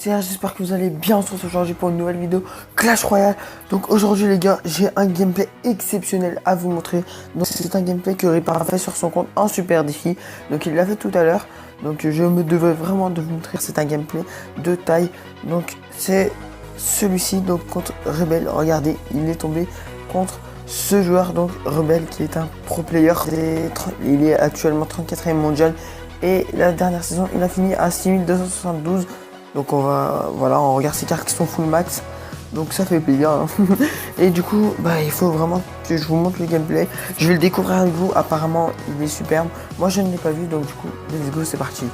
J'espère que vous allez bien. On se retrouve aujourd'hui pour une nouvelle vidéo Clash Royale. Donc aujourd'hui les gars, j'ai un gameplay exceptionnel à vous montrer. Donc c'est un gameplay que Reaper a fait sur son compte en super défi. Donc il l'a fait tout à l'heure. Donc je me devais vraiment de vous montrer. C'est un gameplay de taille. Donc c'est celui-ci, donc contre Rebel. Regardez, il est tombé contre ce joueur, donc Rebel, qui est un pro player. Il est actuellement 34e mondial. Et la dernière saison, il a fini à 6272. Donc on regarde ses cartes qui sont full max. Donc ça fait plaisir. Hein. Et du coup, il faut vraiment que je vous montre le gameplay. Je vais le découvrir avec vous. Apparemment, il est superbe. Moi, je ne l'ai pas vu. Donc du coup, let's go, c'est parti.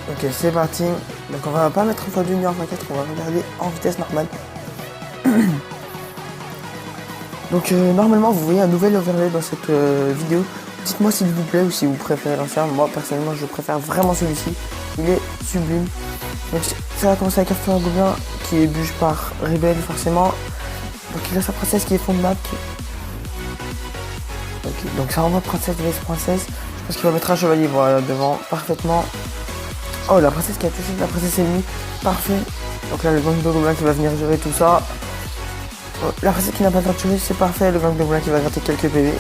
Ok, c'est parti. Donc on va pas mettre x2 ni en x4. On va regarder en vitesse normale. Donc normalement, vous voyez un nouvel overlay dans cette vidéo. Dites-moi s'il vous plaît ou si vous préférez l'ancien. Moi personnellement je préfère vraiment celui-ci. Il est sublime. Donc ça va commencer avec un feu gobelin qui est bûche par Rebel forcément. Donc il a sa princesse qui est fond de map. Ok, donc ça envoie princesse vs princesse. Je pense qu'il va mettre un chevalier voilà devant parfaitement. Oh, la princesse qui a touché la princesse ennemie. Parfait. Donc là le gang de gobelins qui va venir gérer tout ça. Oh, la princesse qui n'a pas de tuer, c'est parfait. Le gang de gobelins qui va gratter quelques PV.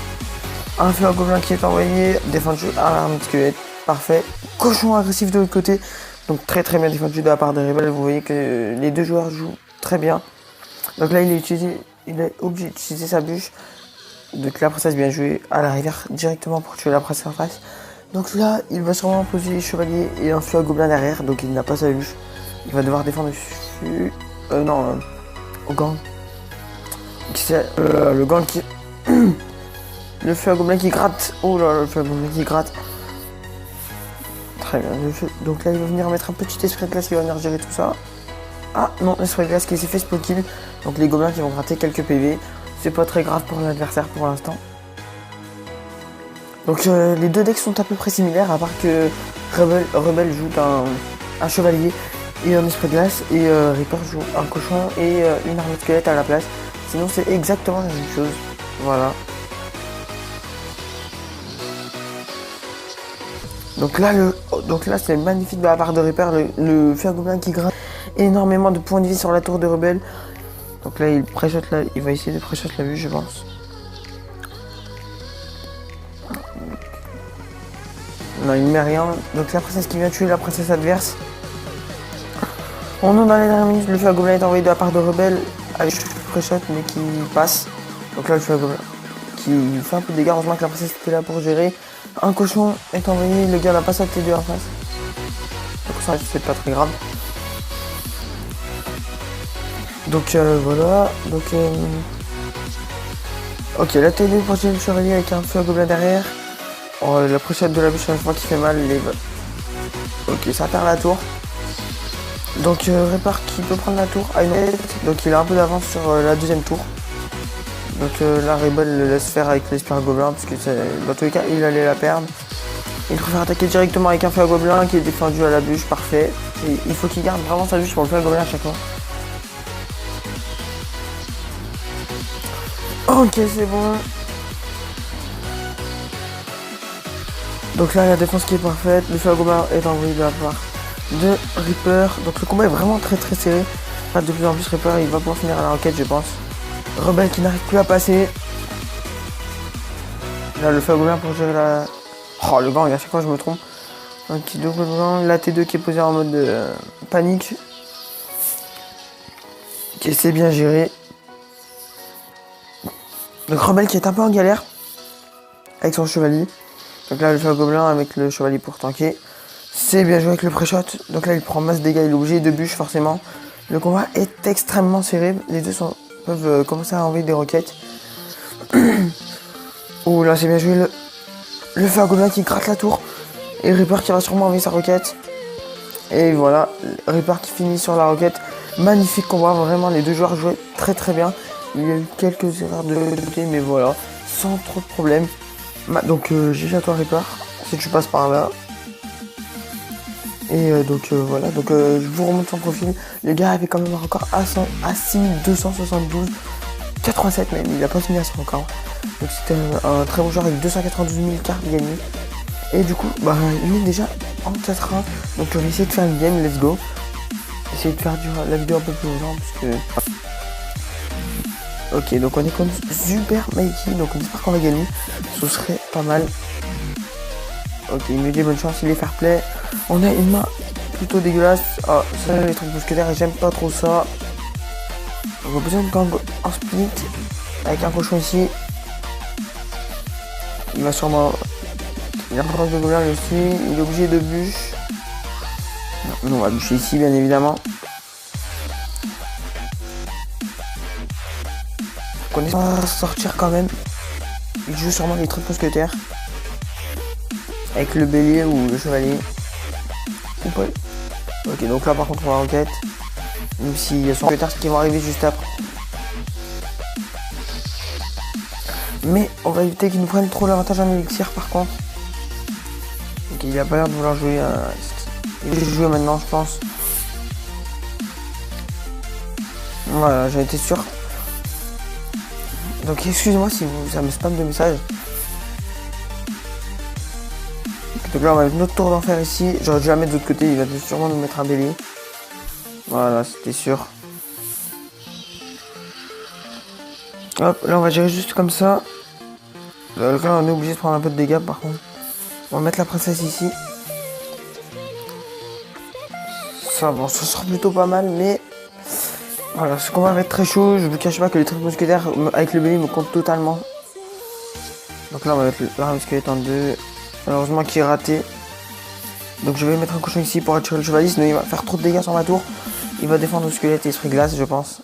Un feu à gobelin qui est envoyé, défendu à l'arme squelette, parfait. Cochon agressif de l'autre côté, donc très bien défendu de la part de Rebel. Vous voyez que les deux joueurs jouent très bien. Donc là il est obligé d'utiliser sa bûche. Donc la princesse bien jouée à la rivière directement pour tuer la princesse en face. Donc là il va sûrement poser les chevaliers et un feu à gobelin derrière, donc il n'a pas sa bûche. Il va devoir défendre dessus. Au gang. Le gang qui... Le feu à gobelin qui gratte. Oh là là, le feu à gobelin qui gratte. Très bien. Donc là, il va venir mettre un petit esprit de glace qui va venir gérer tout ça. Ah non, l'esprit de glace qui s'est fait spot kill. Donc les gobelins qui vont gratter quelques PV. C'est pas très grave pour l'adversaire pour l'instant. Donc les deux decks sont à peu près similaires, à part que Rebel joue un chevalier et un esprit de glace. Et Reaper joue un cochon et une arme de squelette à la place. Sinon, c'est exactement la même chose. Voilà. Donc là c'est magnifique de la part de Reaper, le fer gobelin qui gratte énormément de points de vie sur la tour de Rebel. Donc là il va essayer de pré-shot la vue je pense. Non il met rien. Donc la princesse qui vient tuer la princesse adverse. On est dans les dernières minutes, le fer gobelin est envoyé de la part de Rebel avec pré-shot mais qui passe. Donc là le fer gobelin qui fait un peu de dégâts, heureusement que la princesse était là pour gérer. Un cochon est envoyé, le gars n'a pas sa T2 en face. Donc ça c'est pas très grave. Donc voilà. Donc ok, la T2 pour tuer le chevalier avec un feu à gobelin derrière. Oh, la prochaine de la bûche à la fois qui fait mal. Ok, ça perd la tour. Donc Reaper qui peut prendre la tour à une tête. Donc il a un peu d'avance sur la deuxième tour. Donc là Rebel le laisse faire avec l'esprit gobelin parce que dans tous les cas il allait la perdre. Il préfère attaquer directement avec un feu à gobelin qui est défendu à la bûche, parfait. Et il faut qu'il garde vraiment sa bûche pour le feu à gobelin à chaque fois. Ok c'est bon. Donc là la défense qui est parfaite, le feu à gobelin est envoyé de la part de Reaper. Donc le combat est vraiment très serré. Là, de plus en plus Reaper il va pouvoir finir à la roquette je pense. Rebel qui n'arrive plus à passer. Là le feu à gobelin pour gérer la... Oh le gang à chaque fois je me trompe. Un petit double gang. La T2 qui est posée en mode panique. Qui essaie bien gérer. Donc Rebel qui est un peu en galère. Avec son chevalier. Donc là le feu à gobelin avec le chevalier pour tanker. C'est bien joué avec le pré-shot. Donc là il prend masse de dégâts, il est obligé de bûche forcément. Le combat est extrêmement serré. Les deux peuvent commencer à envoyer des roquettes. Oh là c'est bien joué le feu à gobelin qui gratte la tour. Et Reaper qui va sûrement envoyer sa roquette. Et voilà, Reaper qui finit sur la roquette. Magnifique combat, vraiment les deux joueurs jouaient très bien. Il y a eu quelques erreurs de côté mais voilà, sans trop de problèmes. Donc GG à toi Reaper, si tu passes par là. Et voilà, donc je vous remonte son profil. Le gars avait quand même un record à 6272, 87 même, il a pas fini à son record. Donc c'était un très bon joueur avec 292 000 cartes gagnées. Et du coup, bah, il est déjà en 4-1. Donc on va essayer de faire une game, let's go. Essayer de faire la vidéo un peu plus longtemps parce que... Ok, donc on est contre Super Mikey, donc on espère qu'on va gagner. Ce serait pas mal. Ok, il me dit bonne chance, il est fair play. On a une main plutôt dégueulasse. Ah, ça, les trucs mousquetaires, et j'aime pas trop ça. On a besoin de gang en split avec un cochon ici. Il va sûrement... Il a un proche de gobelin aussi. Il est obligé de bûche. Non, on va bûcher ici, bien évidemment. On va sortir quand même. Il joue sûrement les trucs mousquetaires. Avec le bélier ou le chevalier. Ou pas. Ok, donc là par contre on va enquête. Même s'il y a son mousquetaire qui vont arriver juste après. Mais on va éviter qu'ils nous prennent trop l'avantage en élixir par contre. Ok, il a pas l'air de vouloir jouer. Il va jouer maintenant, je pense. Voilà, j'ai été sûr. Donc excusez-moi si ça me spam de messages. Donc là on va mettre notre tour d'enfer ici. J'aurais dû la mettre de l'autre côté, il va sûrement nous mettre un bélier. Voilà, c'était sûr. Hop, là on va gérer juste comme ça. Là on est obligé de prendre un peu de dégâts par contre. On va mettre la princesse ici. Ça, bon, ça sera plutôt pas mal, mais... Voilà, ce combat va être très chaud. Je vous cache pas que les trucs mousquetaires avec le bélier me comptent totalement. Donc là on va mettre la rame squelette en 2. Malheureusement qui est raté. Donc je vais mettre un cochon ici pour attirer le chevalier, sinon il va faire trop de dégâts sur ma tour. Il va défendre le squelette et esprit glace, je pense.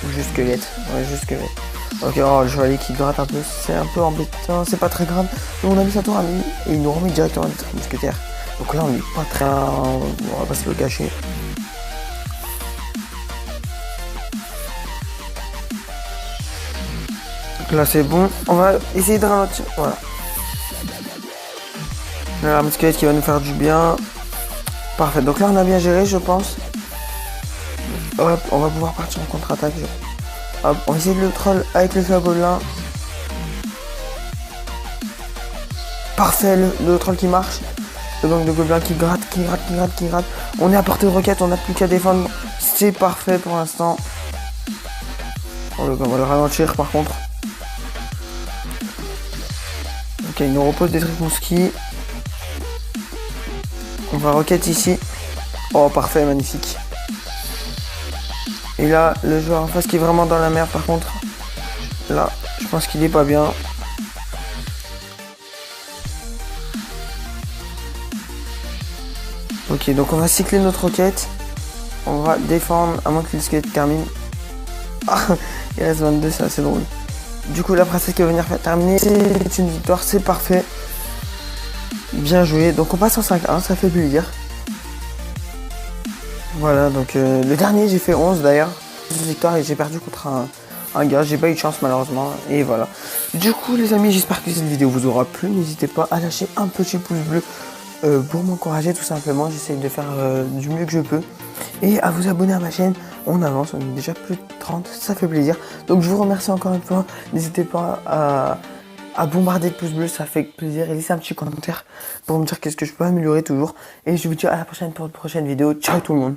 Ou juste squelette. Ouais, juste squelette. Ok, oh, le chevalier qui gratte un peu, c'est un peu embêtant, c'est pas très grave. Donc on a mis sa tour à lui et il nous remet directement les trucs mousquetaires. Donc là on est pas très... On va pas se le cacher. Donc là c'est bon, on va essayer de ralentir. Voilà. La squelette qui va nous faire du bien. Parfait, donc là on a bien géré je pense. Hop, on va pouvoir partir en contre-attaque. Hop, on va essayer de le troll avec le feu à gobelin. Parfait, le troll qui marche. Le gang de gobelins qui gratte, qui gratte, qui gratte, qui gratte. On est à portée de roquette, on n'a plus qu'à défendre. C'est parfait pour l'instant. On va le ralentir par contre. Ok, il nous repose des trucs mouski. On va roquette ici. Oh, parfait, magnifique. Et là, le joueur en face qui est vraiment dans la merde par contre. Là, je pense qu'il est pas bien. Ok, donc on va cycler notre roquette. On va défendre, à moins que le squelette termine. Ah, il reste 22, c'est assez drôle. Du coup, la princesse qui va venir faire terminer. C'est une victoire, c'est parfait. Bien joué. Donc on passe en 5-1, ça fait plaisir. Voilà, donc le dernier, j'ai fait 11 d'ailleurs. Une victoire et j'ai perdu contre un gars. J'ai pas eu de chance malheureusement. Et voilà. Du coup, les amis, j'espère que cette vidéo vous aura plu. N'hésitez pas à lâcher un petit pouce bleu pour m'encourager tout simplement. J'essaye de faire du mieux que je peux. Et à vous abonner à ma chaîne. On avance, on est déjà plus de 30. Ça fait plaisir. Donc je vous remercie encore une fois. N'hésitez pas à bombarder de pouces bleus, ça fait plaisir. Et laissez un petit commentaire pour me dire qu'est-ce que je peux améliorer toujours. Et je vous dis à la prochaine pour une prochaine vidéo. Ciao tout le monde.